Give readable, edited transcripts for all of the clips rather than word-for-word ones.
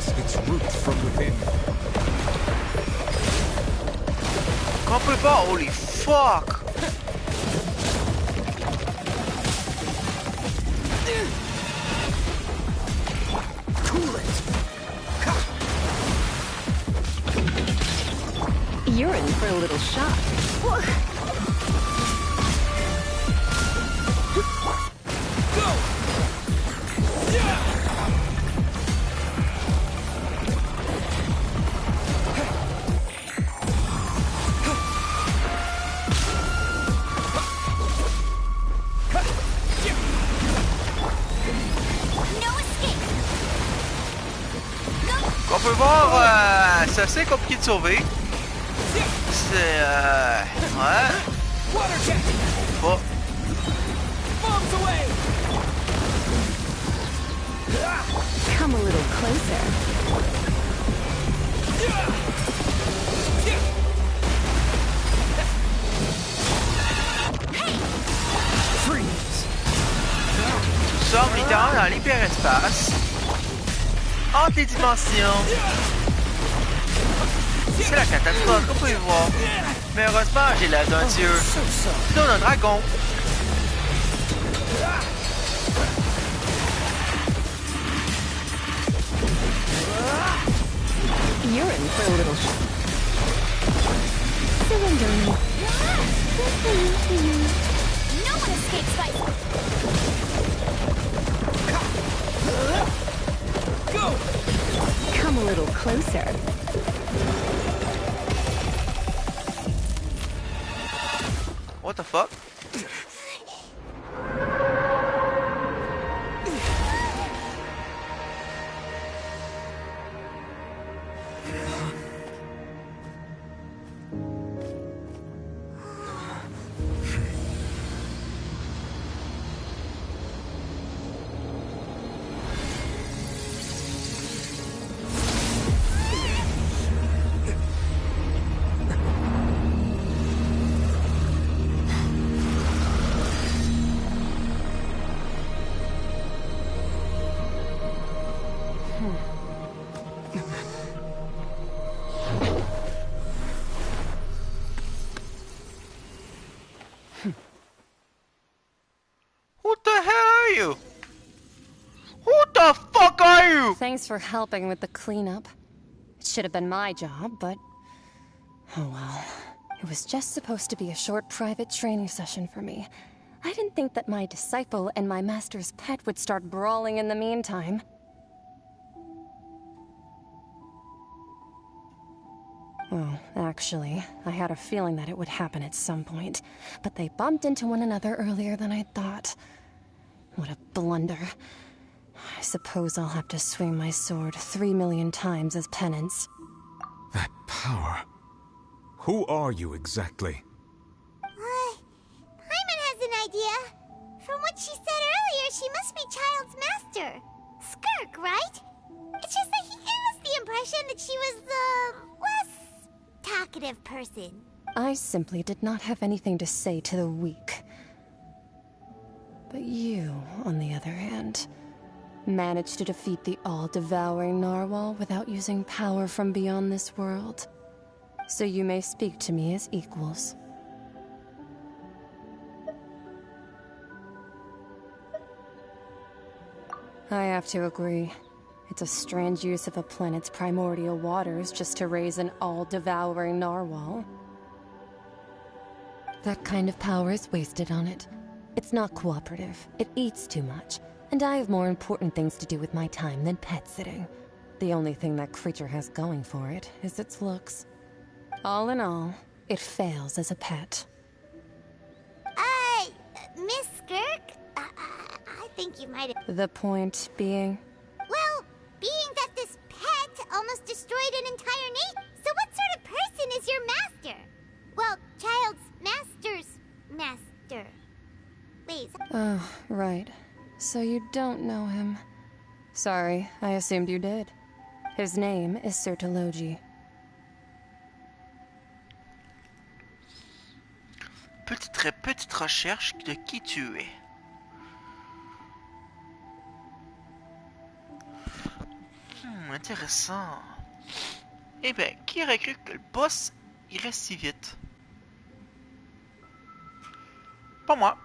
grasp its root from within. Qu'on peut pas, holy fuck! Cool it! You're in for a little shock. On peut voir, c'est assez compliqué de sauver. C'est ouais. Bon. Come a little closer. Freeze! Nous sommes littéralement dans l'hyperespace. Entre les dimensions. C'est la catastrophe, comme vous pouvez voir. Mais heureusement, j'ai l'air d'un dieu. Plutôt d'un dragon. You're in for a little surrender me. No one escapes by... Go! Come a little closer. What the fuck? Who the hell are you? Who the fuck are you? Thanks for helping with the cleanup. It should have been my job, but... oh well. It was just supposed to be a short private training session for me. I didn't think that my disciple and my master's pet would start brawling in the meantime. Well, actually, I had a feeling that it would happen at some point, but they bumped into one another earlier than I thought. What a blunder. I suppose I'll have to swing my sword 3 million times as penance. That power. Who are you exactly? Paimon has an idea. From what she said earlier, she must be Child's master. Skirk, right? It's just that he gave us the impression that she was the less talkative person. I simply did not have anything to say to the weak. But you, on the other hand, managed to defeat the all-devouring narwhal without using power from beyond this world. So you may speak to me as equals. I have to agree. It's a strange use of a planet's primordial waters just to raise an all-devouring narwhal. That kind of power is wasted on it. It's not cooperative. It eats too much. And I have more important things to do with my time than pet sitting. The only thing that creature has going for it is its looks. All in all, it fails as a pet. Miss Skirk? I think you might have... The point being? Well, being that this pet almost destroyed an entire nation, so what sort of person is your master? Well, Child's master's master. Wait. Oh, right. So you don't know him. Sorry, I assumed you did. His name is Sertologi. Petite recherche de qui tu es. Intéressant. Eh ben, qui aurait cru que le boss irait si vite? Pas moi.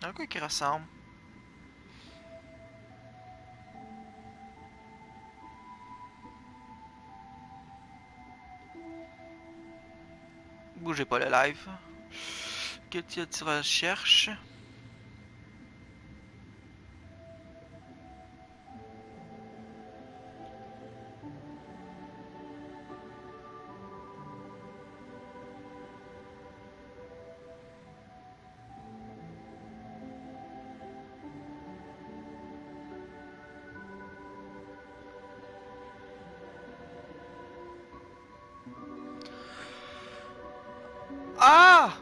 Un gars qui ressemble. Bougez pas le live. Que tu recherches? Ah!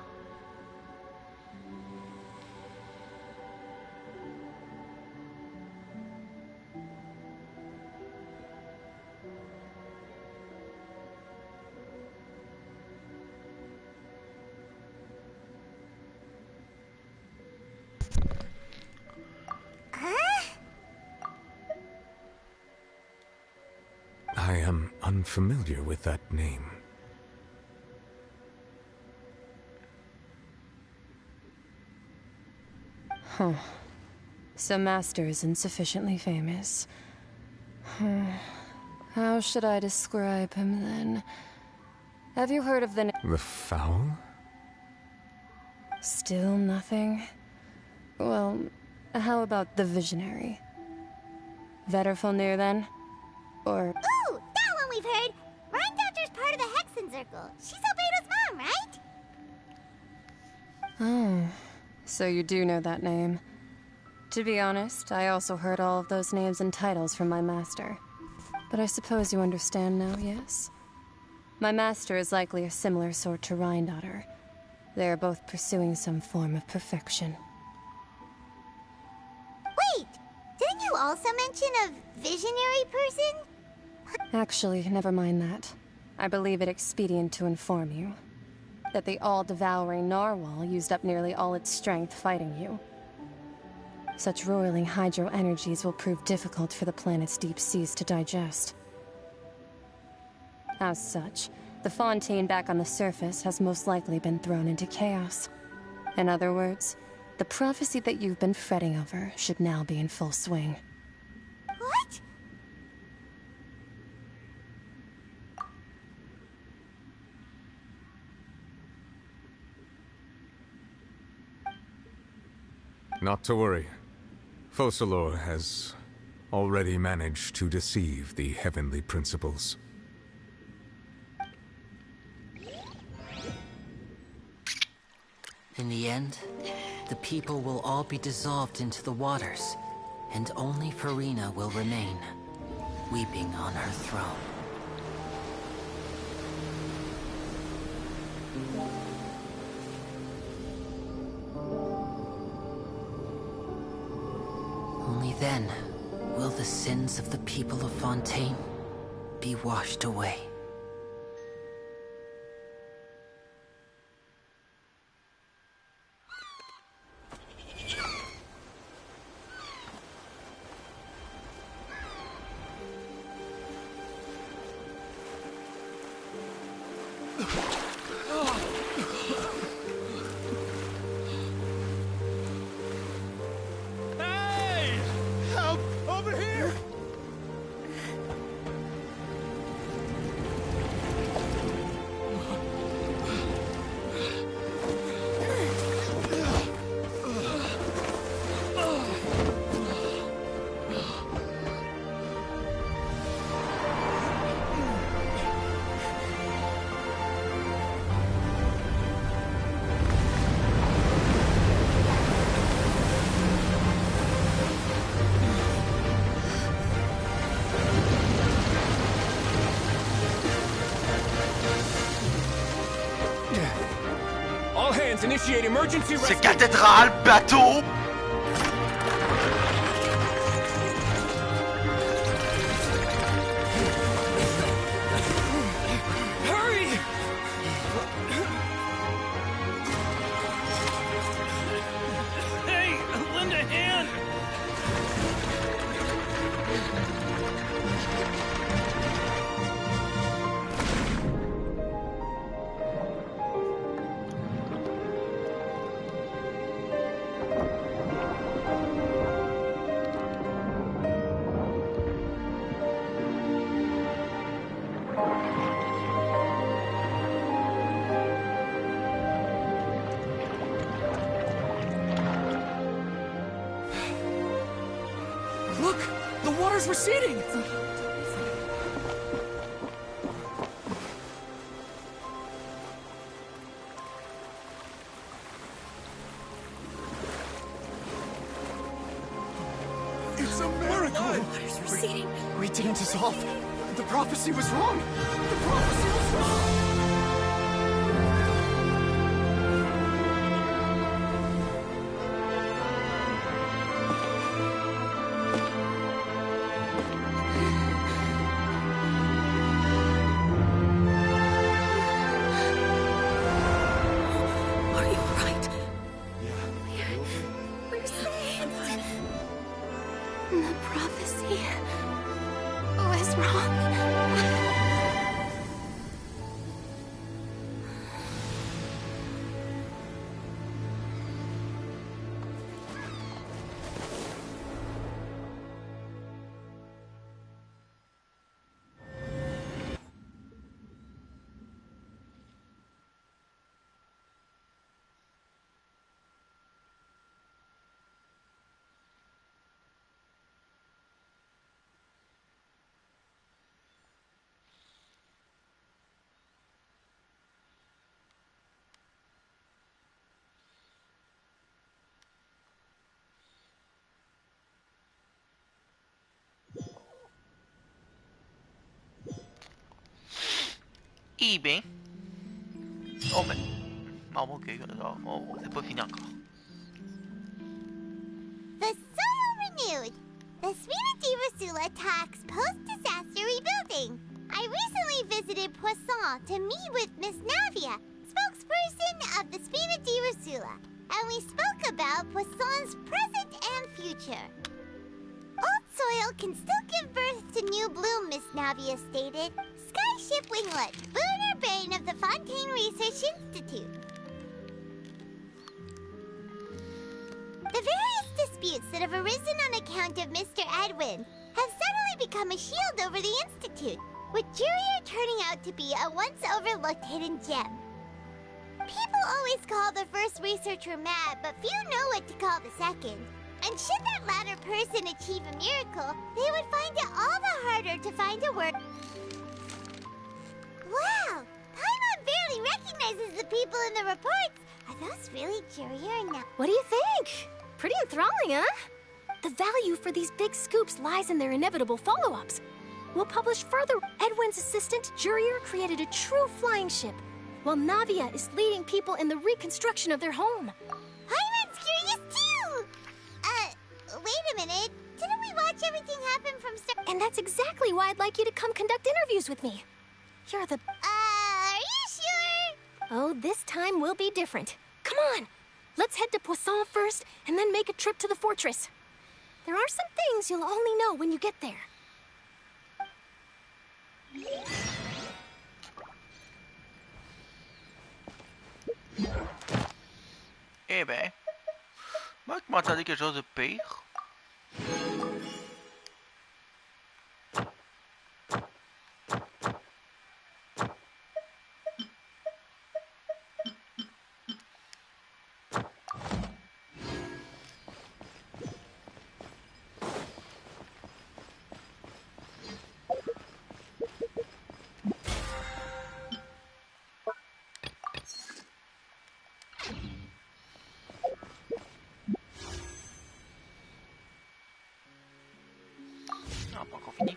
I am unfamiliar with that name. Huh. So Master isn't sufficiently famous. How should I describe him then? Have you heard of the The Foul? Still nothing? Well, how about the Visionary? Vetterfulnir then? Or... Ooh, that one we've heard. Rhyme Doctor's part of the Hexen Circle. She's Albedo's mom, right? Oh, so you do know that name. To be honest, I also heard all of those names and titles from my master. But I suppose you understand now, yes? My master is likely a similar sort to Rhine-Daughter. They are both pursuing some form of perfection. Wait, didn't you also mention a visionary person? Actually, never mind that. I believe it expedient to inform you that the all-devouring narwhal used up nearly all its strength fighting you. Such roiling hydro energies will prove difficult for the planet's deep seas to digest. As such, the Fontaine back on the surface has most likely been thrown into chaos. In other words, the prophecy that you've been fretting over should now be in full swing. What? Not to worry. Focalor has already managed to deceive the heavenly principles. In the end, the people will all be dissolved into the waters, and only Farina will remain, weeping on her throne. Only then will the sins of the people of Fontaine be washed away. Hey! Help! Over here! All hands initiate emergency rescue. C'est cathédrale, bateau! Hurry! Hey, water's receding! It's a miracle! Water's receding. We didn't dissolve. The prophecy was wrong. The prophecy was wrong! Are you alright? We're saved. The prophecy was wrong. E bem. Oh, bem. Mal ok, depois final. The soil renewed. The Spina Rasula talks post-disaster rebuilding. I recently visited Poisson to meet with Miss Navia, spokesperson of the Spina Rasula, and we spoke about Poisson's present and future. Old soil can still give birth to new bloom, Miss Navia stated. Skyship Winglet, boon or bane of the Fontaine Research Institute. The various disputes that have arisen on account of Mr. Edwin have suddenly become a shield over the Institute, with Jurier turning out to be a once overlooked hidden gem. People always call the first researcher mad, but few know what to call the second. And should that latter person achieve a miracle, they would find it all the harder to find a word. Wow! Paimon barely recognizes the people in the reports. Are those really Jurier or not? What do you think? Pretty enthralling, huh? The value for these big scoops lies in their inevitable follow-ups. We'll publish further. Edwin's assistant, Jurier, created a true flying ship, while Navia is leading people in the reconstruction of their home. Paimon's curious too! Wait a minute. Didn't we watch everything happen from start? And that's exactly why I'd like you to come conduct interviews with me. You're the... Are you sure? Oh, this time will be different. Come on! Let's head to Poisson first, and then make a trip to the fortress. There are some things you'll only know when you get there. Eh ben. Moi, je m'attendais quelque chose de pire. Ah, pas encore fini.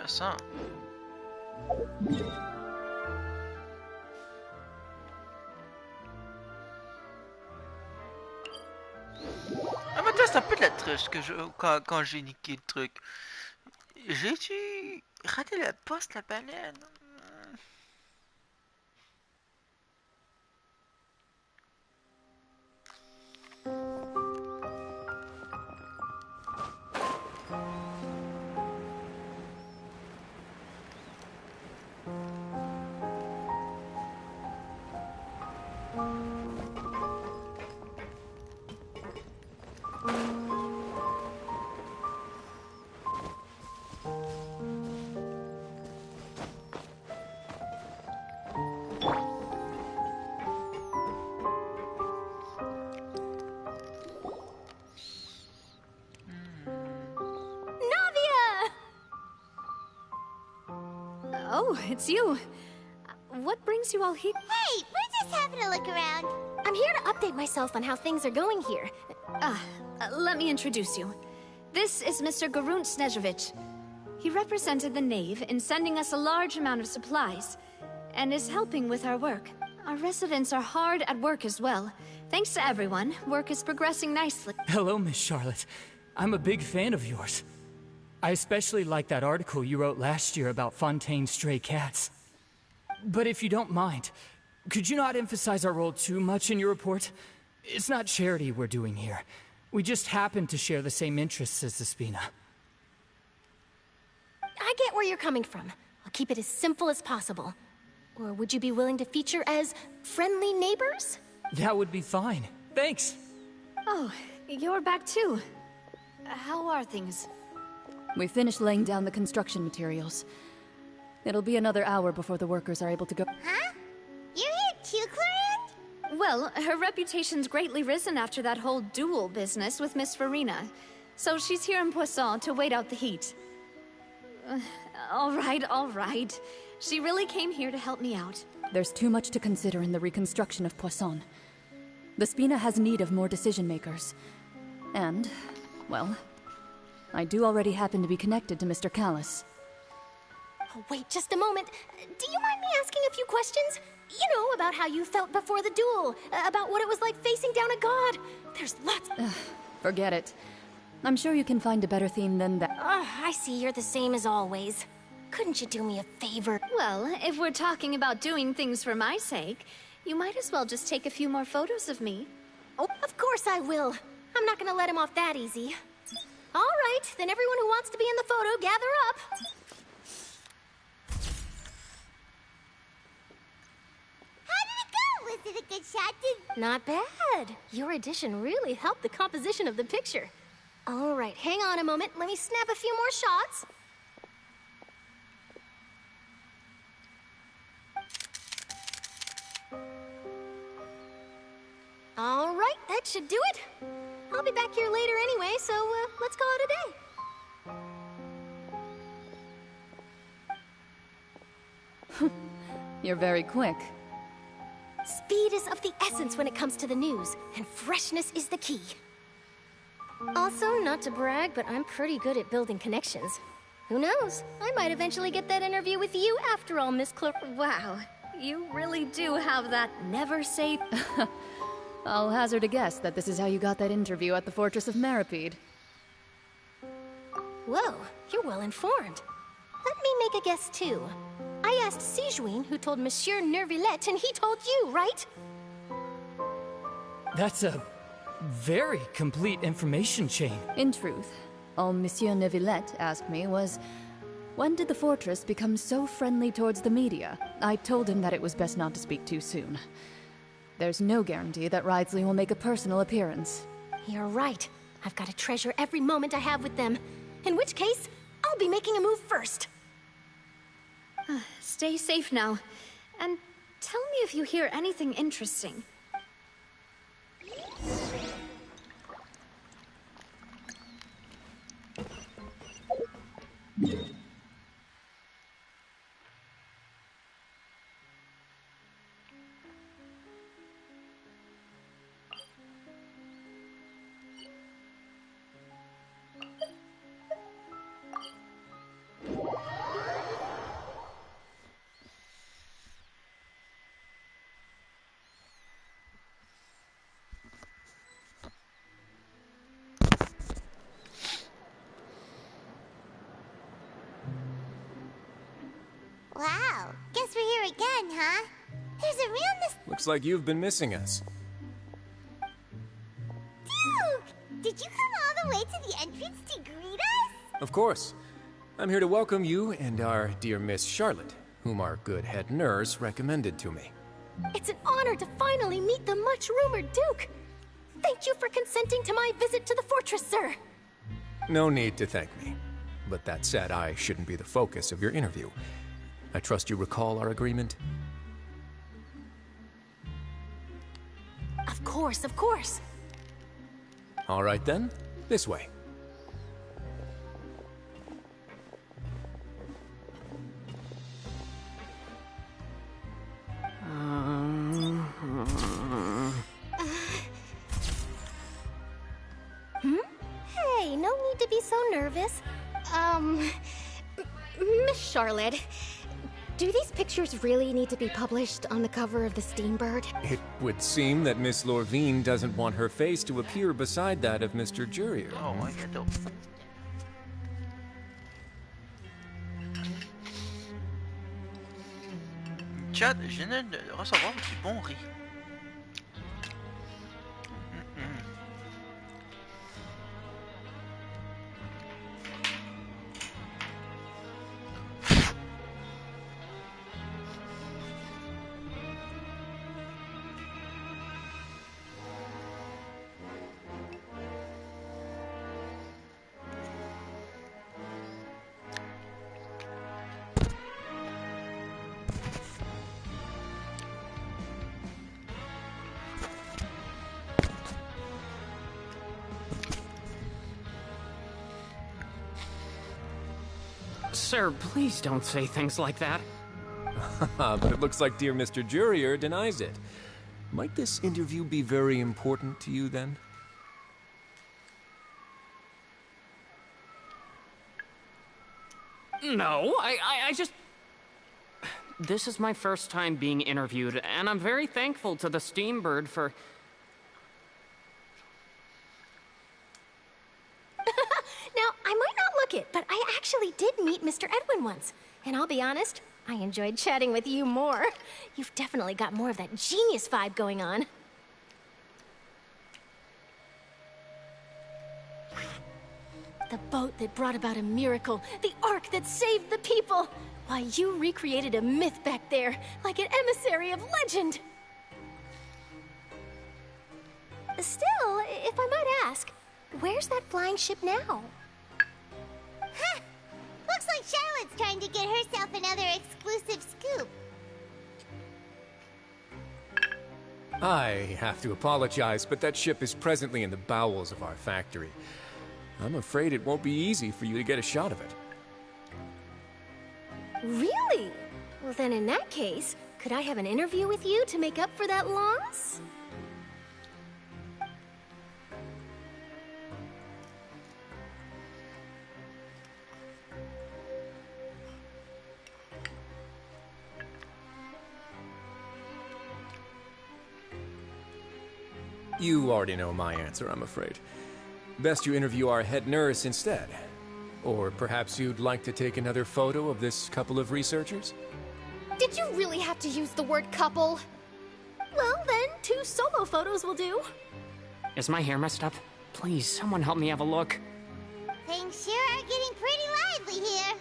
Intéressant. Ah mais toi c'est un peu de la triche que quand j'ai niqué le truc. J'ai-tu raté la poste, la baleine? Navia! Oh, it's you. What brings you all here? Hey, we're just having a look around. I'm here to update myself on how things are going here. Let me introduce you. This is Mr. Garunt Snezhevich. He represented the Knave in sending us a large amount of supplies, and is helping with our work. Our residents are hard at work as well. Thanks to everyone, work is progressing nicely. Hello, Miss Charlotte. I'm a big fan of yours. I especially like that article you wrote last year about Fontaine's stray cats. But if you don't mind, could you not emphasize our role too much in your report? It's not charity we're doing here. We just happen to share the same interests as the Spina. I get where you're coming from. I'll keep it as simple as possible. Or would you be willing to feature as friendly neighbors? That would be fine. Thanks. Oh, you're back too. How are things? We finished laying down the construction materials. It'll be another hour before the workers are able to go. Huh? You're here too, Clarence? Well, her reputation's greatly risen after that whole duel business with Miss Farina. So she's here in Poisson to wait out the heat. All right. She really came here to help me out. There's too much to consider in the reconstruction of Poisson. The Spina has need of more decision makers. And, well, I do already happen to be connected to Mr. Callis. Oh, wait just a moment. Do you mind me asking a few questions? You know, about how you felt before the duel, about what it was like facing down a god. There's lots... Forget it. I'm sure you can find a better theme than that. I see you're the same as always. Couldn't you do me a favor? Well, if we're talking about doing things for my sake, you might as well just take a few more photos of me. Oh, of course I will. I'm not gonna let him off that easy. All right, then everyone who wants to be in the photo, gather up. How did it go? Was it a good shot? Not bad. Your addition really helped the composition of the picture. All right, hang on a moment. Let me snap a few more shots. All right, that should do it. I'll be back here later anyway, so let's call it a day. You're very quick. Speed is of the essence when it comes to the news, and freshness is the key. Also, not to brag, but I'm pretty good at building connections. Who knows? I might eventually get that interview with you after all, Miss Clark. Wow, you really do have that never say... I'll hazard a guess that this is how you got that interview at the Fortress of Meripede. Whoa, you're well informed. Let me make a guess too. I asked Sijuin, who told Monsieur Nervillette, and he told you, right? That's a very complete information chain. In truth, all Monsieur Neuvillette asked me was, when did the Fortress become so friendly towards the media? I told him that it was best not to speak too soon. There's no guarantee that Ridsley will make a personal appearance. You're right. I've got to treasure every moment I have with them. In which case, I'll be making a move first. Stay safe now. And tell me if you hear anything interesting. fun, huh? There's a real Looks like you've been missing us. Duke! Did you come all the way to the entrance to greet us? Of course. I'm here to welcome you and our dear Miss Charlotte, whom our good head nurse recommended to me. It's an honor to finally meet the much-rumored Duke. Thank you for consenting to my visit to the fortress, sir. No need to thank me. But that said, I shouldn't be the focus of your interview. I trust you recall our agreement? Of course, of course. All right then, this way. Hey, no need to be so nervous. Miss Charlotte, do these pictures really need to be published on the cover of the Steambird? It would seem that Miss Lorvine doesn't want her face to appear beside that of Mr. Jurier. Oh, ouais, gâteau. Chat, je viens de recevoir du bon riz. Sir, please don't say things like that. But it looks like dear Mr. Jurier denies it. Might this interview be very important to you then? No, I just... This is my first time being interviewed, and I'm very thankful to the Steambird for... Now, I might not look it, but I actually did meet Mr. Edwin once. And I'll be honest, I enjoyed chatting with you more. You've definitely got more of that genius vibe going on. The boat that brought about a miracle, the ark that saved the people. Why, you recreated a myth back there, like an emissary of legend. Still, if I might ask, where's that flying ship now? Huh! Looks like Charlotte's trying to get herself another exclusive scoop. I have to apologize, but that ship is presently in the bowels of our factory. I'm afraid it won't be easy for you to get a shot of it. Really? Well, then in that case, could I have an interview with you to make up for that loss? You already know my answer, I'm afraid. Best you interview our head nurse instead. Or perhaps you'd like to take another photo of this couple of researchers? Did you really have to use the word couple? Well, then, 2 solo photos will do. Is my hair messed up? Please, someone help me have a look. Things sure are getting pretty lively here.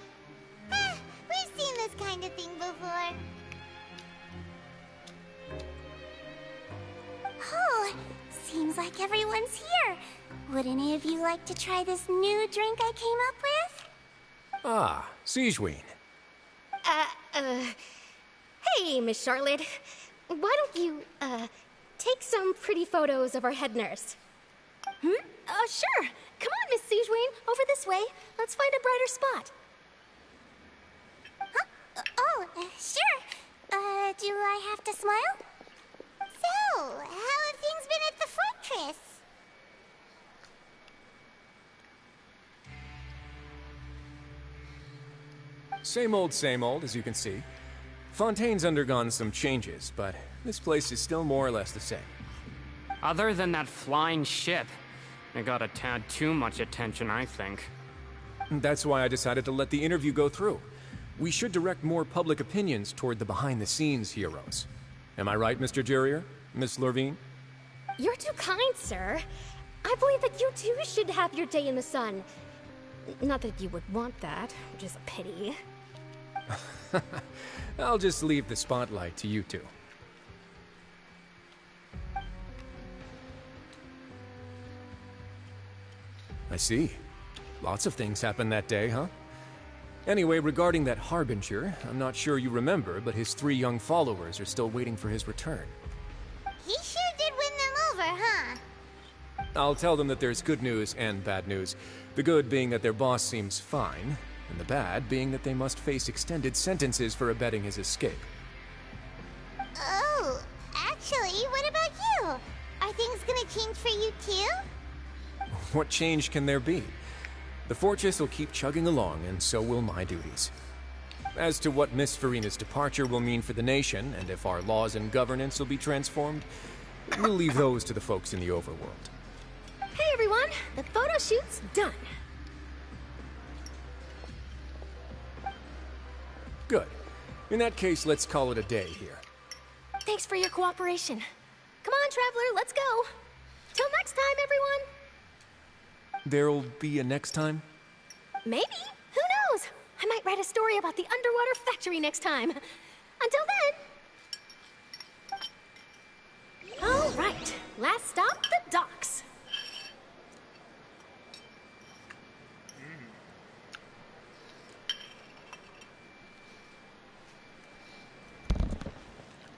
We've seen this kind of thing before. Oh, seems like everyone's here. Would any of you like to try this new drink I came up with? Ah, Siegeween. Hey, Miss Charlotte. Why don't you, take some pretty photos of our head nurse? Sure. Come on, Miss Siegeween. Over this way. Let's find a brighter spot. Huh? Sure. Do I have to smile? So, how have things been at the fortress? Same old, as you can see. Fontaine's undergone some changes, but this place is still more or less the same. Other than that flying ship, it got a tad too much attention, I think. That's why I decided to let the interview go through. We should direct more public opinions toward the behind-the-scenes heroes. Am I right, Mr. Jurrier? Miss Lurvine? You're too kind, sir. I believe that you too should have your day in the sun. Not that you would want that, which is a pity. I'll just leave the spotlight to you two. I see. Lots of things happened that day, huh? Anyway, regarding that Harbinger, I'm not sure you remember, but his 3 young followers are still waiting for his return. He sure did win them over, huh? I'll tell them that there's good news and bad news. The good being that their boss seems fine, and the bad being that they must face extended sentences for abetting his escape. Oh, actually, what about you? Are things gonna change for you too? What change can there be? The fortress will keep chugging along, and so will my duties. As to what Miss Farina's departure will mean for the nation, and if our laws and governance will be transformed, we'll leave those to the folks in the overworld. Hey everyone, the photo shoot's done. Good. In that case, let's call it a day here. Thanks for your cooperation. Come on, Traveler, let's go. Till next time, everyone. There'll be a next time? Maybe. Who knows? I might write a story about the underwater factory next time. Until then. All right. Last stop, the docks.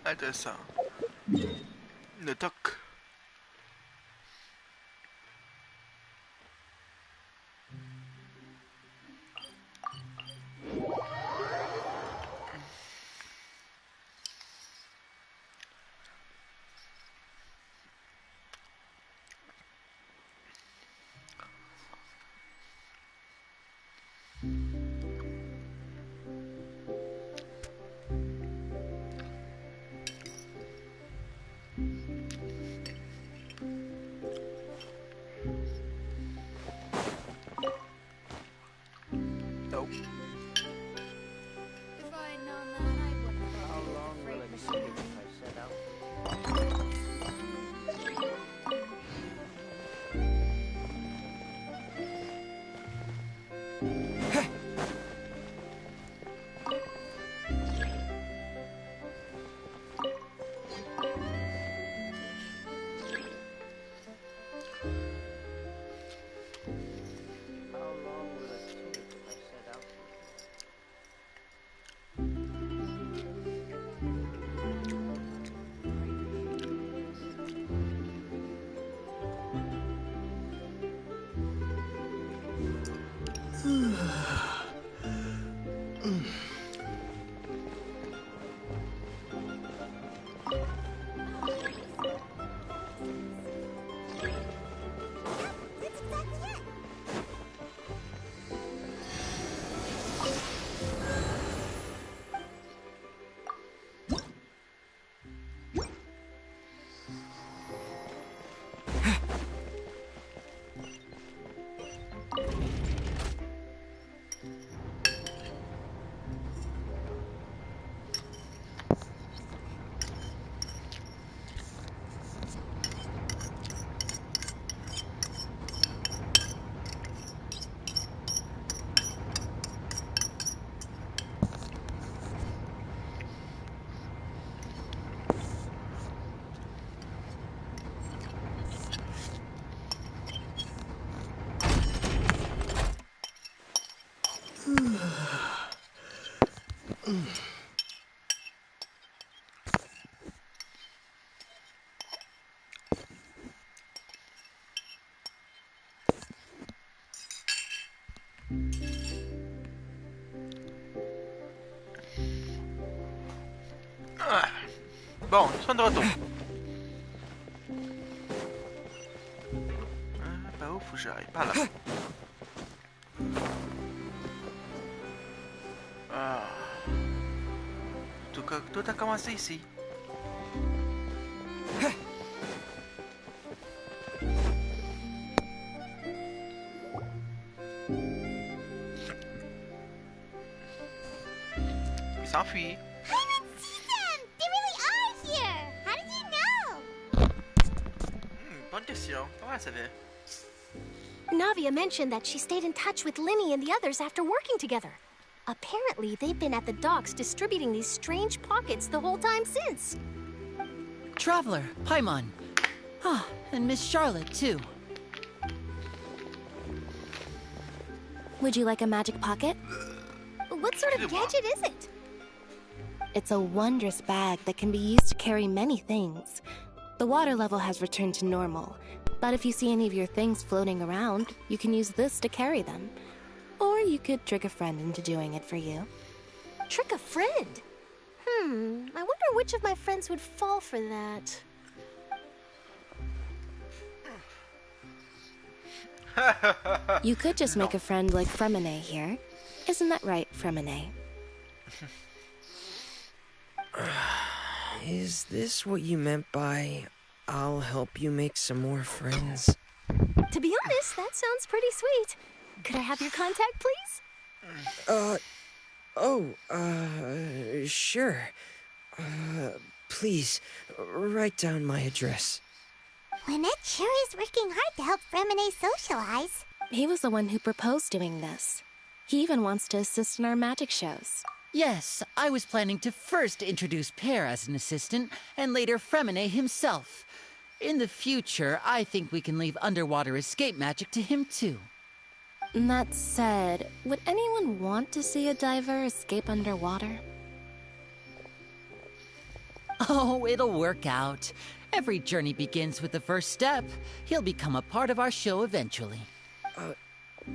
Intéressant. Le doc. Nope. If I'd known that, I wouldn't have. How long will it take if I set out? That's exactly it. Ah. Bon, nous sommes de retour. Par où faut que j'aille? Par là. Ah. Tout a commencé ici. s'enfuit. I didn't see them! They really are here! How did you know? Bonne question. Comment elle savait? Navia mentioned that she stayed in touch with Linny and the others after working together. Apparently, they've been at the docks distributing these strange pockets the whole time since. Traveler, Paimon. Ah, and Miss Charlotte, too. Would you like a magic pocket? What sort of gadget is it? It's a wondrous bag that can be used to carry many things. The water level has returned to normal, but if you see any of your things floating around, you can use this to carry them. Or you could trick a friend into doing it for you. Trick a friend? I wonder which of my friends would fall for that. You could just make a friend like Fremine here. Isn't that right, Fremine? Is this what you meant by, I'll help you make some more friends? To be honest, that sounds pretty sweet. Could I have your contact, please? Sure. Please, write down my address. Lynette sure is working hard to help Fremine socialize. He was the one who proposed doing this. He even wants to assist in our magic shows. Yes, I was planning to first introduce Pear as an assistant, and later Fremine himself. In the future, I think we can leave underwater escape magic to him too. That said, would anyone want to see a diver escape underwater? Oh, it'll work out. Every journey begins with the first step. He'll become a part of our show eventually.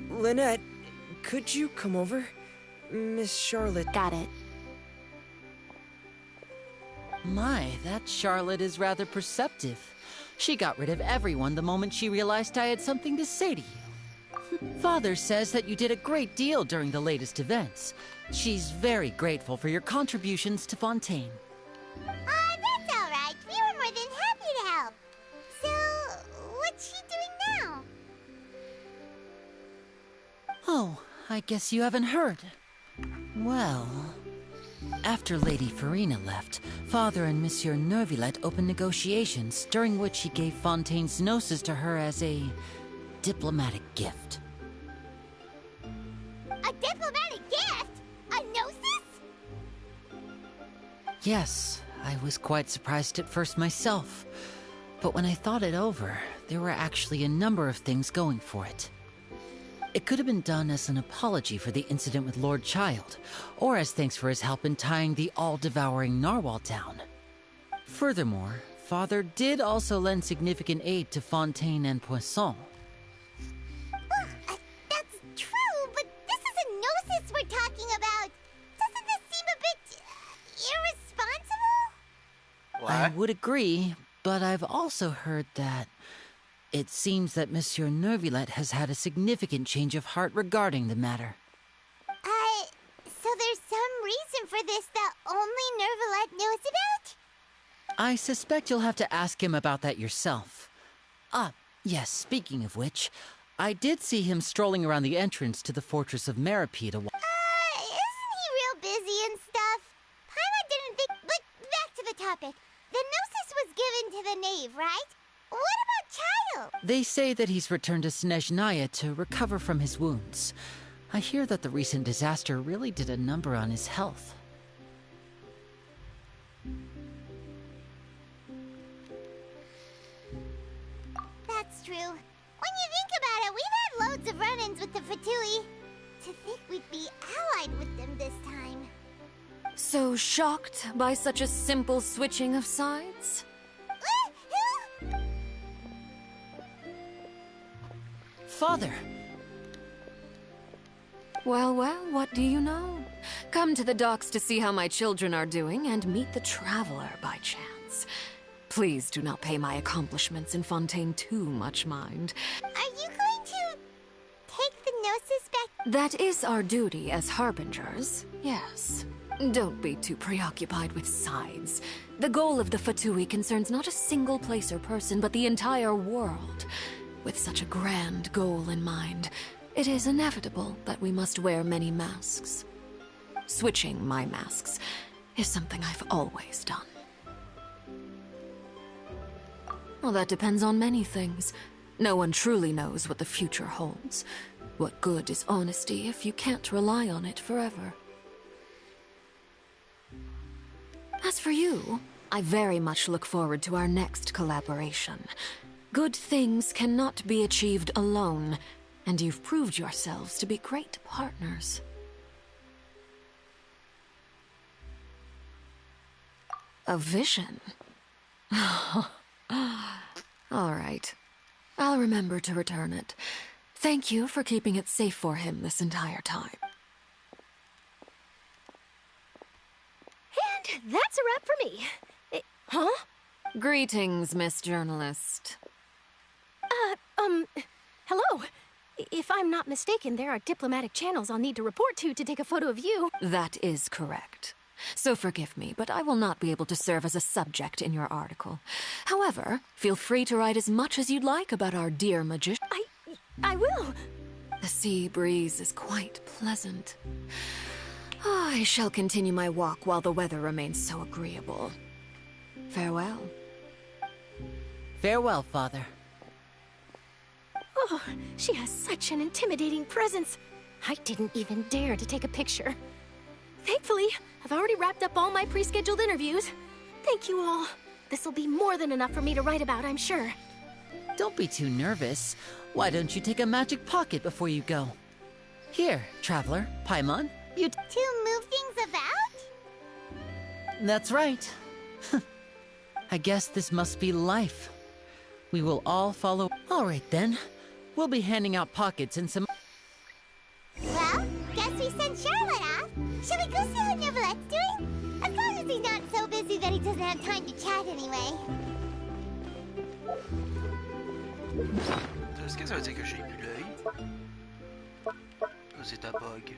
Lynette, could you come over? Miss Charlotte... Got it. My, that Charlotte is rather perceptive. She got rid of everyone the moment she realized I had something to say to you. Father says that you did a great deal during the latest events. She's very grateful for your contributions to Fontaine. That's all right. We were more than happy to help. So, what's she doing now? Oh, I guess you haven't heard. Well, after Lady Farina left, Father and Monsieur Neuvillette opened negotiations, during which he gave Fontaine's gnosis to her as a diplomatic gift. A diplomatic gift? A gnosis? Yes, I was quite surprised at first myself. But when I thought it over, there were actually a number of things going for it. It could have been done as an apology for the incident with Lord Child, or as thanks for his help in tying the all-devouring narwhal down. Furthermore, Father did also lend significant aid to Fontaine and Poisson. That's true, but this is a gnosis we're talking about. Doesn't this seem a bit irresponsible? What? I would agree, but I've also heard that it seems that Monsieur Neuvillette has had a significant change of heart regarding the matter. So there's some reason for this that only Neuvillette knows about? I suspect you'll have to ask him about that yourself. Ah, yes, speaking of which, I did see him strolling around the entrance to the Fortress of Meripede a while. Isn't he real busy and stuff? Paimon didn't think... But back to the topic. The gnosis was given to the knave, right? What about Child? They say that he's returned to Snezhnaya to recover from his wounds. I hear that the recent disaster really did a number on his health. That's true. When you think about it, we've had loads of run-ins with the Fatui. To think we'd be allied with them this time. So shocked by such a simple switching of sides? Father! Well, what do you know? Come to the docks to see how my children are doing and meet the traveler by chance. Please do not pay my accomplishments in Fontaine too much mind. Are you going to take the gnosis back? That is our duty as harbingers, yes. Don't be too preoccupied with sides. The goal of the Fatui concerns not a single place or person, but the entire world. With such a grand goal in mind, it is inevitable that we must wear many masks. Switching my masks is something I've always done. Well, that depends on many things. No one truly knows what the future holds. What good is honesty if you can't rely on it forever? As for you, I very much look forward to our next collaboration. Good things cannot be achieved alone, and you've proved yourselves to be great partners. A vision? All right. I'll remember to return it. Thank you for keeping it safe for him this entire time. And that's a wrap for me. Huh? Greetings, Miss Journalist. Hello. If I'm not mistaken, there are diplomatic channels I'll need to report to take a photo of you. That is correct. So forgive me, but I will not be able to serve as a subject in your article. However, feel free to write as much as you'd like about our dear magician. I will. The sea breeze is quite pleasant. I shall continue my walk while the weather remains so agreeable. Farewell. Farewell, Father. Oh, she has such an intimidating presence. I didn't even dare to take a picture. Thankfully, I've already wrapped up all my pre-scheduled interviews. Thank you all. This'll be more than enough for me to write about, I'm sure. Don't be too nervous. Why don't you take a magic pocket before you go? Here, Traveler, Paimon, you To move things about? That's right. I guess this must be life. We will all follow. All right, then. We'll be handing out pockets and some... Well, guess we sent Charlotte off. Shall we go see how Neverlette's doing? As long as he's not so busy that he doesn't have time to chat anyway. Est-ce que ça veut dire que j'ai plus l'œil? Ou c'est un bug?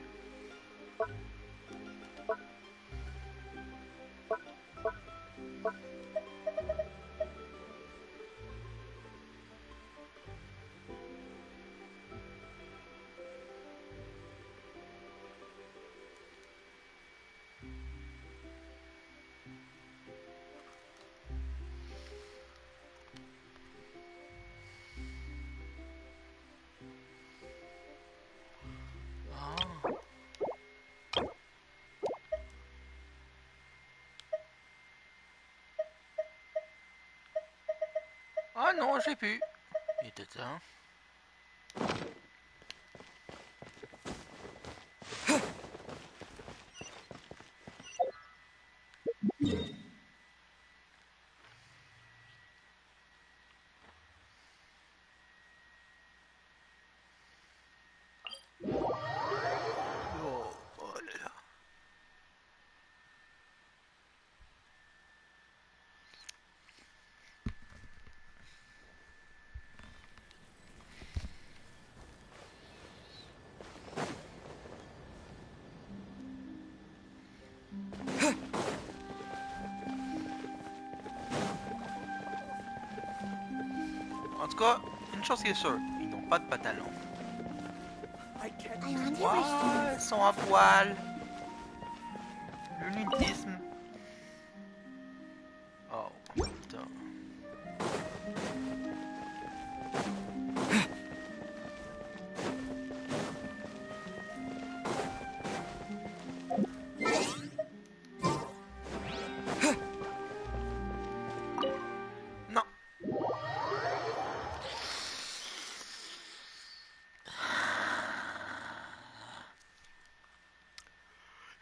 Ah non, j'ai plus. Il était temps. Oh là là. En tout cas, une chose qui est sûre, ils n'ont pas de pantalon. Ouais, ils sont à poil. Le nudisme. Oh, putain. Non.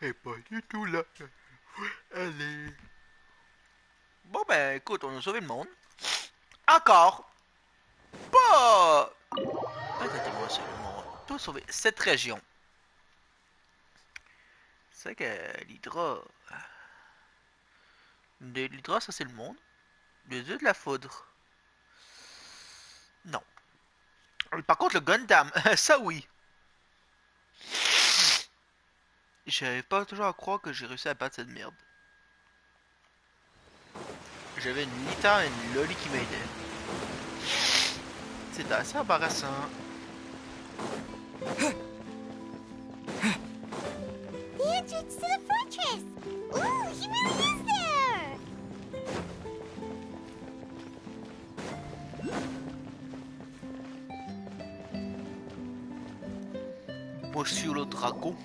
Et pas du tout là. Allez. Bon ben écoute, on a sauvé le monde. Encore. Pas. Peut-être moi c'est le monde. Tout sauvé. Cette région. C'est que l'Hydra. L'Hydra, ça c'est le monde. Le dieu de la foudre. Non. Par contre, le Gundam, ça oui. J'arrive pas toujours à croire que j'ai réussi à battre cette merde. J'avais une Lita et une Loli qui m'aidaient. C'est assez embarrassant. Pietritsu! Monsieur le Dragon.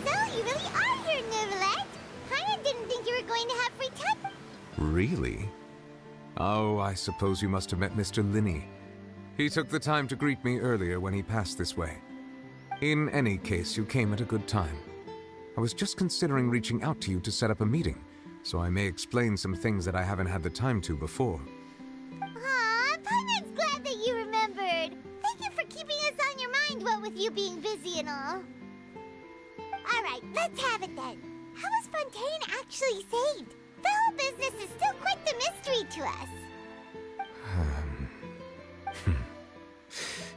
So, you really are here, Neuvillette. Paimon didn't think you were going to have free time. Really? Oh, I suppose you must have met Mr. Linney. He took the time to greet me earlier when he passed this way. In any case, you came at a good time. I was just considering reaching out to you to set up a meeting, so I may explain some things that I haven't had the time to before. Aw, Paimon's glad that you remembered. Thank you for keeping us on your mind, what with you being busy and all. Alright, let's have it then. How was Fontaine actually saved? The whole business is still quite the mystery to us.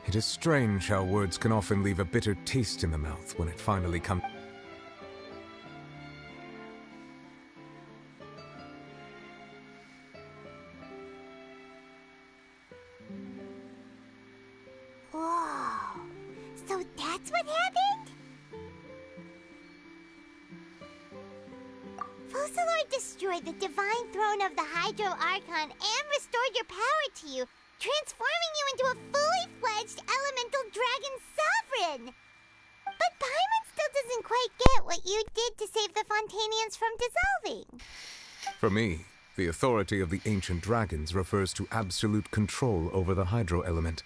It is strange how words can often leave a bitter taste in the mouth when it finally comes. Whoa. So that's what happened? Focalor destroyed the divine throne of the Hydro Archon and restored your power to you, transforming you into a fully fledged elemental dragon sovereign. But Paimon still doesn't quite get what you did to save the Fontainians from dissolving. For me, the authority of the ancient dragons refers to absolute control over the hydro element.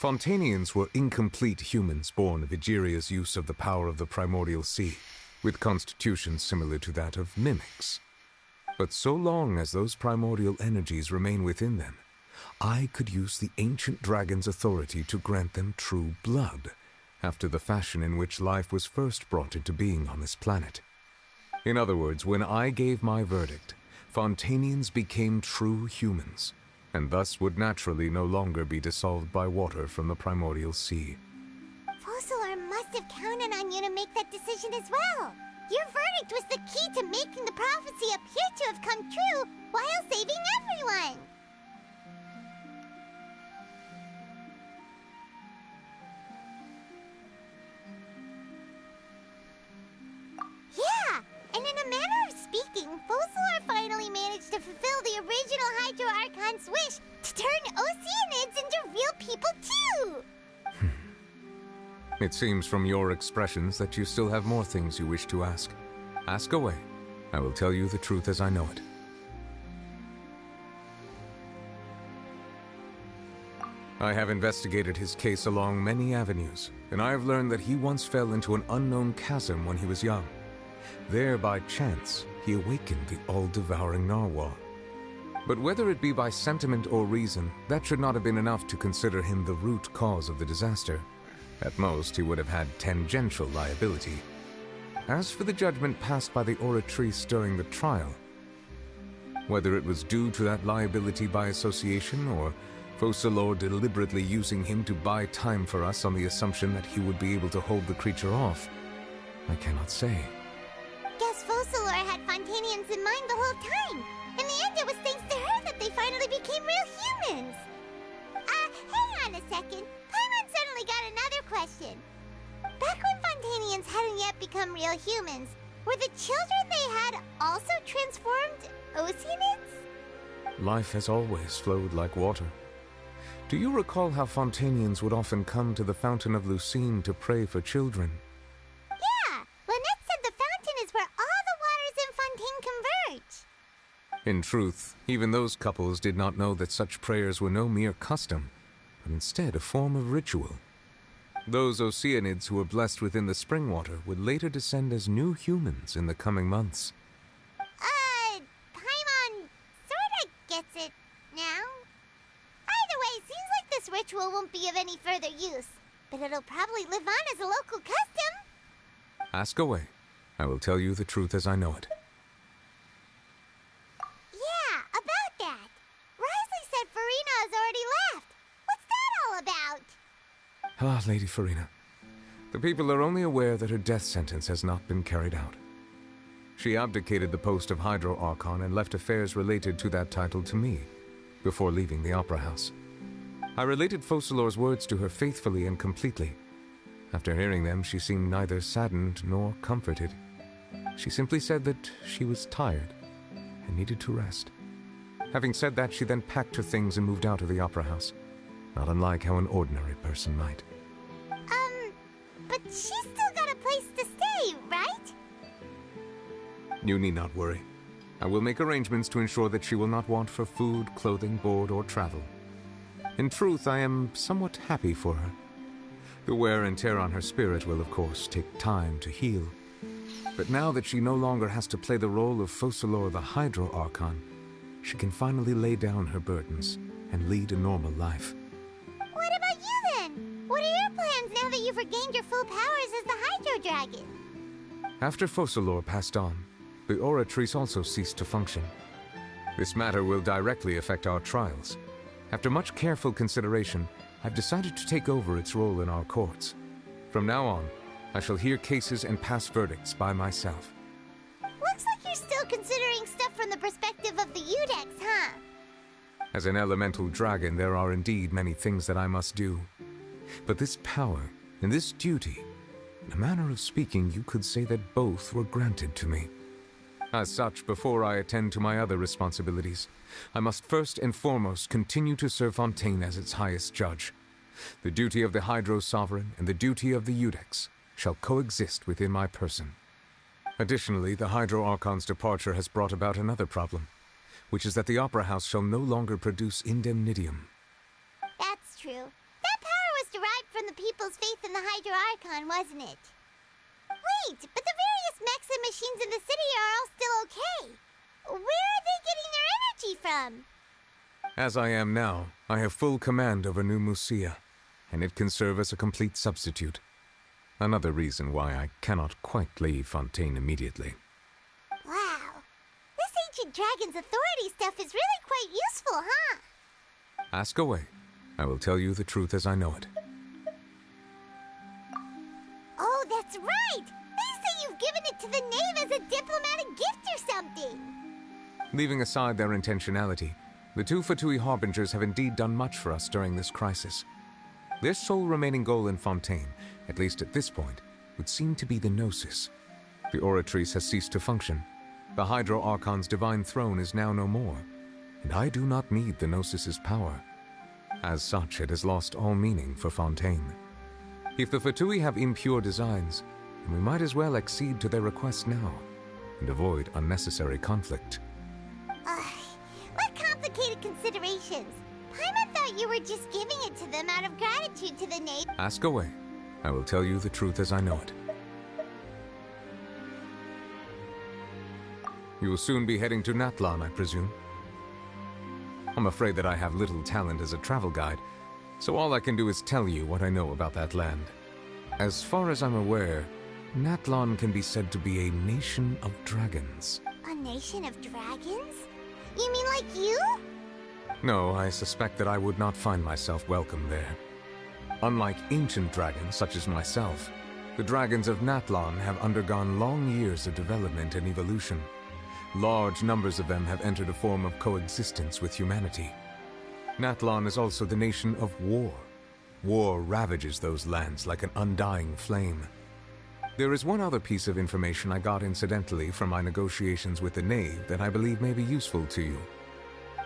Fontainians were incomplete humans born of Egeria's use of the power of the primordial sea, with constitutions similar to that of mimics. But so long as those primordial energies remain within them, I could use the ancient dragon's authority to grant them true blood, after the fashion in which life was first brought into being on this planet. In other words, when I gave my verdict, Fontainians became true humans, and thus would naturally no longer be dissolved by water from the primordial sea. Focalor must have counted on you to make that decision as well. Your verdict was the key to making the prophecy appear to have come true while saving everyone. Yeah, and in a manner of speaking, Focalor finally managed to fulfill the original Hydro Archon's wish to turn Oceanids into real people too! It seems from your expressions that you still have more things you wish to ask. Ask away. I will tell you the truth as I know it. I have investigated his case along many avenues, and I have learned that he once fell into an unknown chasm when he was young. There, by chance, he awakened the all-devouring narwhal. But whether it be by sentiment or reason, that should not have been enough to consider him the root cause of the disaster. At most, he would have had tangential liability. As for the judgment passed by the Oratrice during the trial, whether it was due to that liability by association, or Focalor deliberately using him to buy time for us on the assumption that he would be able to hold the creature off, I cannot say. Guess Focalor had Fontainians in mind the whole time. In the end, it was thanks to her that they finally became real humans. Hang on a second. Paimon certainly got another question. Back when Fontainians hadn't yet become real humans, were the children they had also transformed Oceanids? Life has always flowed like water. Do you recall how Fontainians would often come to the Fountain of Lucine to pray for children? Yeah, Lynette said the fountain is where all the waters in Fontaine converge. In truth, even those couples did not know that such prayers were no mere custom, but instead a form of ritual. Those Oceanids who were blessed within the spring water would later descend as new humans in the coming months. Paimon sorta gets it now. Either way, seems like this ritual won't be of any further use, but it'll probably live on as a local custom. Ask away. I will tell you the truth as I know it. Yeah, about that. Risley said Farina has already left. What's that all about? Ah, Lady Farina. The people are only aware that her death sentence has not been carried out. She abdicated the post of Hydro Archon and left affairs related to that title to me, before leaving the Opera House. I related Focalor's words to her faithfully and completely. After hearing them, she seemed neither saddened nor comforted. She simply said that she was tired, and needed to rest. Having said that, she then packed her things and moved out of the opera house, not unlike how an ordinary person might. But she's still got a place to stay, right? You need not worry. I will make arrangements to ensure that she will not want for food, clothing, board, or travel. In truth, I am somewhat happy for her. The wear and tear on her spirit will, of course, take time to heal. But now that she no longer has to play the role of Focalor the Hydro Archon, she can finally lay down her burdens and lead a normal life. What about you then? What are your plans now that you've regained your full powers as the Hydro Dragon? After Focalor passed on, the Oratrice also ceased to function. This matter will directly affect our trials. After much careful consideration, I've decided to take over its role in our courts. From now on, I shall hear cases and pass verdicts by myself. Looks like you're still considering stuff from the perspective of the Udex, huh? As an elemental dragon, there are indeed many things that I must do. But this power and this duty, in a manner of speaking, you could say that both were granted to me. As such, before I attend to my other responsibilities, I must first and foremost continue to serve Fontaine as its highest judge. The duty of the Hydro Sovereign and the duty of the Udex shall coexist within my person. Additionally, the Hydro Archon's departure has brought about another problem, which is that the Opera House shall no longer produce indemnitium. That's true. That power was derived from the people's faith in the Hydro Archon, wasn't it? Wait, but the various mechs and machines in the city are all still okay. Where are they getting their energy from? As I am now, I have full command over New Musia, and it can serve as a complete substitute. Another reason why I cannot quite leave Fontaine immediately. Wow. This ancient dragon's authority stuff is really quite useful, huh? Ask away. I will tell you the truth as I know it. Oh, that's right! They say you've given it to the knave as a diplomatic gift or something! Leaving aside their intentionality, the two Fatui Harbingers have indeed done much for us during this crisis. Their sole remaining goal in Fontaine, at least at this point, would seem to be the Gnosis. The Oratrice has ceased to function. The Hydro Archon's divine throne is now no more, and I do not need the Gnosis's power. As such, it has lost all meaning for Fontaine. If the Fatui have impure designs, then we might as well accede to their request now, and avoid unnecessary conflict. What complicated considerations! Paimon thought you were just giving it to them out of gratitude to the knave. Ask away. I will tell you the truth as I know it. You will soon be heading to Natlan, I presume? I'm afraid that I have little talent as a travel guide, so all I can do is tell you what I know about that land. As far as I'm aware, Natlan can be said to be a nation of dragons. A nation of dragons? You mean like you? No, I suspect that I would not find myself welcome there. Unlike ancient dragons such as myself, the dragons of Natlan have undergone long years of development and evolution. Large numbers of them have entered a form of coexistence with humanity. Natlan is also the nation of war. War ravages those lands like an undying flame. There is one other piece of information I got incidentally from my negotiations with the knave that I believe may be useful to you.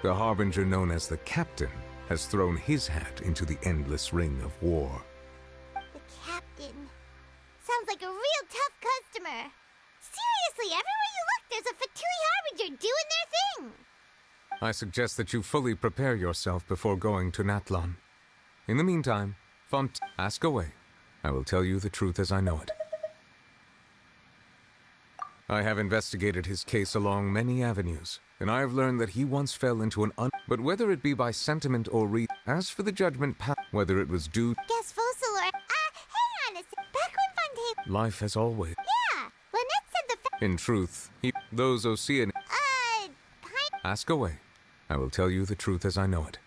The Harbinger known as the Captain has thrown his hat into the endless ring of war. The Captain. Sounds like a real tough customer. Seriously, everywhere you look, there's a Fatui Harbinger doing their thing. I suggest that you fully prepare yourself before going to Natlan. In the meantime, ask away. I will tell you the truth as I know it. I have investigated his case along many avenues, and I have learned that he once fell into an but whether it be by sentiment or as for the judgment whether it was due... Guess Fossil or... hang on a sec. Back when Fontaine... Life has always... Yeah, Lynette said the... In truth, those Ocean... Ask away. I will tell you the truth as I know it.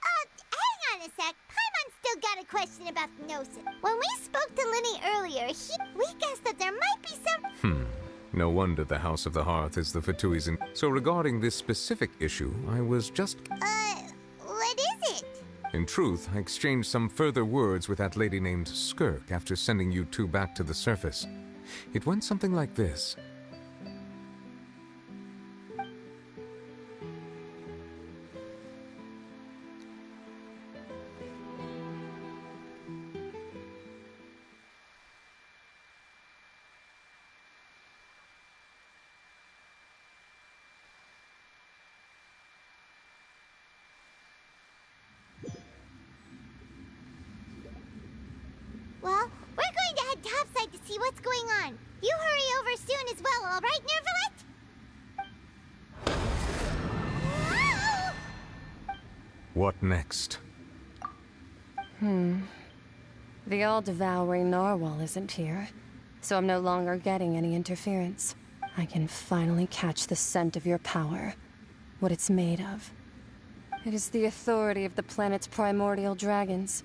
Hang on a sec. Paimon still got a question about the Gnosis. When we spoke to Linny earlier, we guessed that there might be some... No wonder the House of the Hearth is the Fatui's in... So regarding this specific issue, I was just... what is it? In truth, I exchanged some further words with that lady named Skirk after sending you two back to the surface. It went something like this. see what's going on. You hurry over soon as well, all right, Nervalet? Whoa! What next? The all-devouring narwhal isn't here, so I'm no longer getting any interference. I can finally catch the scent of your power, what it's made of. It is the authority of the planet's primordial dragons,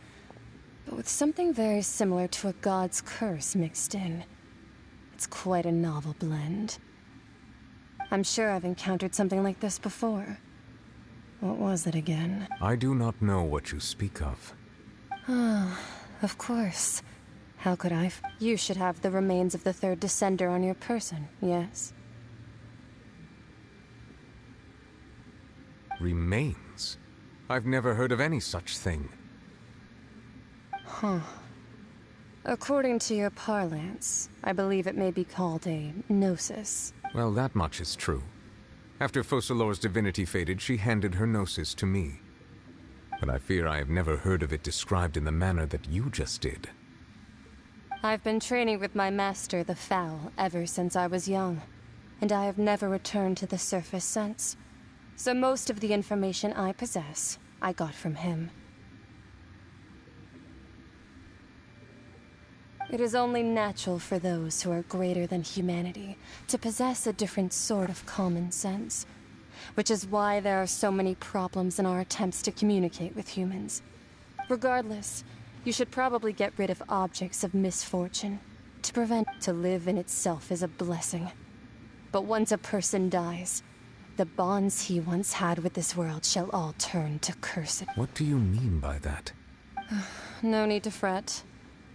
but with something very similar to a god's curse mixed in. It's quite a novel blend. I'm sure I've encountered something like this before. What was it again? I do not know what you speak of. Of course. How could I? You should have the remains of the third descender on your person, yes? Remains? I've never heard of any such thing. According to your parlance, I believe it may be called a gnosis. Well, that much is true. After Focalor's divinity faded, she handed her gnosis to me. But I fear I have never heard of it described in the manner that you just did. I've been training with my master, the Fowl, ever since I was young, and I have never returned to the surface since. So most of the information I possess, I got from him. It is only natural for those who are greater than humanity to possess a different sort of common sense, which is why there are so many problems in our attempts to communicate with humans. Regardless, you should probably get rid of objects of misfortune. To live in itself is a blessing. But once a person dies, the bonds he once had with this world shall all turn to cursed. What do you mean by that? No need to fret.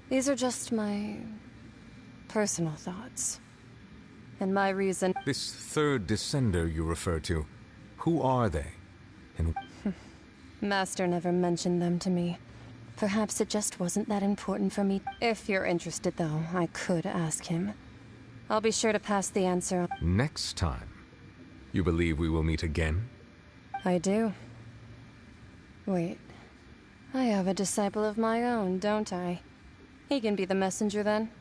These are just my personal thoughts. And my reason. This third descender you refer to, who are they? And Master never mentioned them to me. Perhaps it just wasn't that important for me. If you're interested, though, I could ask him. I'll be sure to pass the answer on. next time, you believe we will meet again? I do. Wait. I have a disciple of my own, don't I? He can be the messenger, then.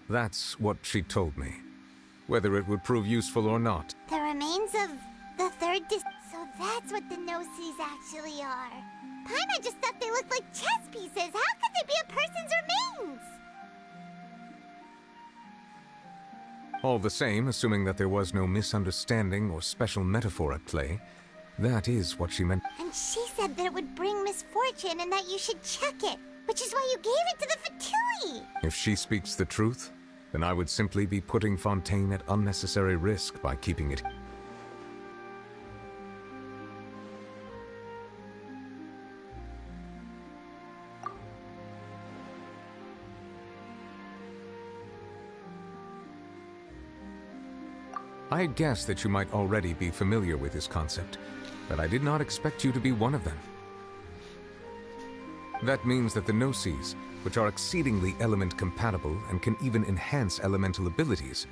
That's what she told me. Whether it would prove useful or not. The remains of the third So that's what the Gnosis actually are. Paimon just thought they looked like chess pieces. How could they be a person's remains? All the same, assuming that there was no misunderstanding or special metaphor at play, that is what she meant. And she said that it would bring misfortune and that you should check it, which is why you gave it to the Fatui. If she speaks the truth, then I would simply be putting Fontaine at unnecessary risk by keeping it. I had guessed that you might already be familiar with this concept, but I did not expect you to be one of them. That means that the Gnosis, which are exceedingly element-compatible and can even enhance elemental abilities,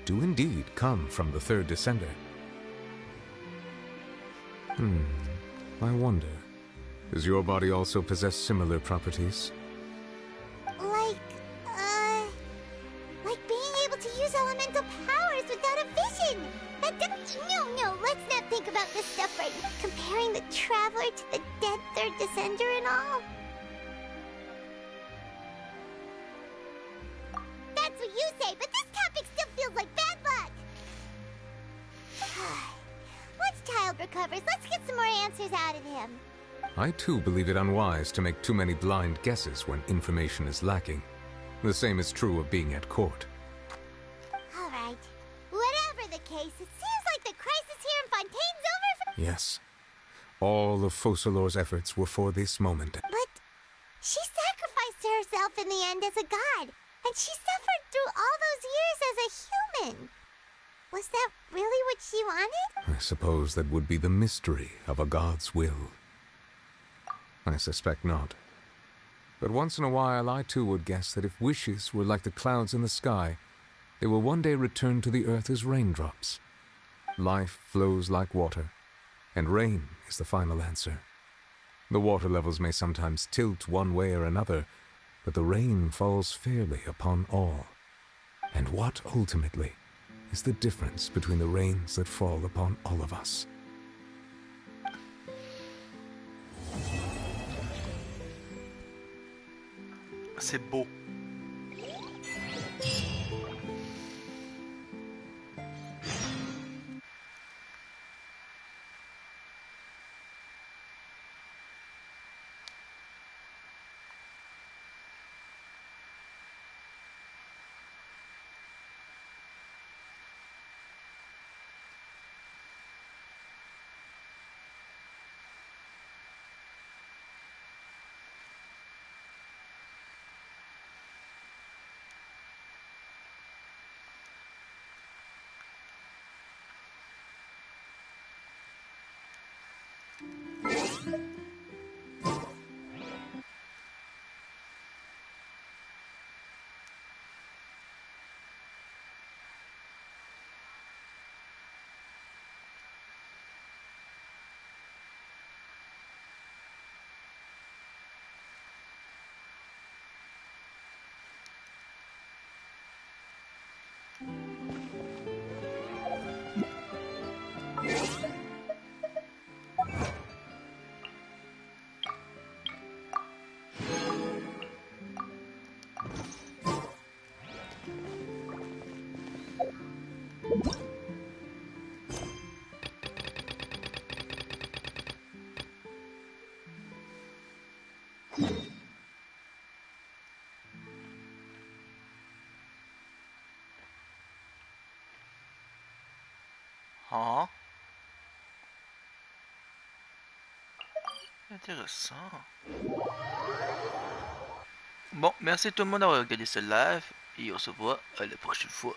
do indeed come from the third descender. I wonder, does your body also possess similar properties? Like being able to use elemental powers without a vision. No, let's not think about this stuff right now. Comparing the Traveler to the dead third descender and all. That's what you say, but this topic still feels like bad luck. Once Child recovers, let's get some more answers out of him. I too believe it unwise to make too many blind guesses when information is lacking. The same is true of being at court. All right. Whatever the case, it seems like the crisis here in Fontaine's over for... Yes. All of Focalor's efforts were for this moment. But she sacrificed herself in the end as a god, and she suffered through all those years as a human. Was that really what she wanted? I suppose that would be the mystery of a god's will. I suspect not. But once in a while, I too would guess that if wishes were like the clouds in the sky, they will one day return to the earth as raindrops. Life flows like water, and rain is the final answer. The water levels may sometimes tilt one way or another, but the rain falls fairly upon all. And what, ultimately, is the difference between the rains that fall upon all of us? C'est beau. Ah. Intéressant. Bon, merci tout le monde d'avoir regardé ce live et on se voit à la prochaine fois.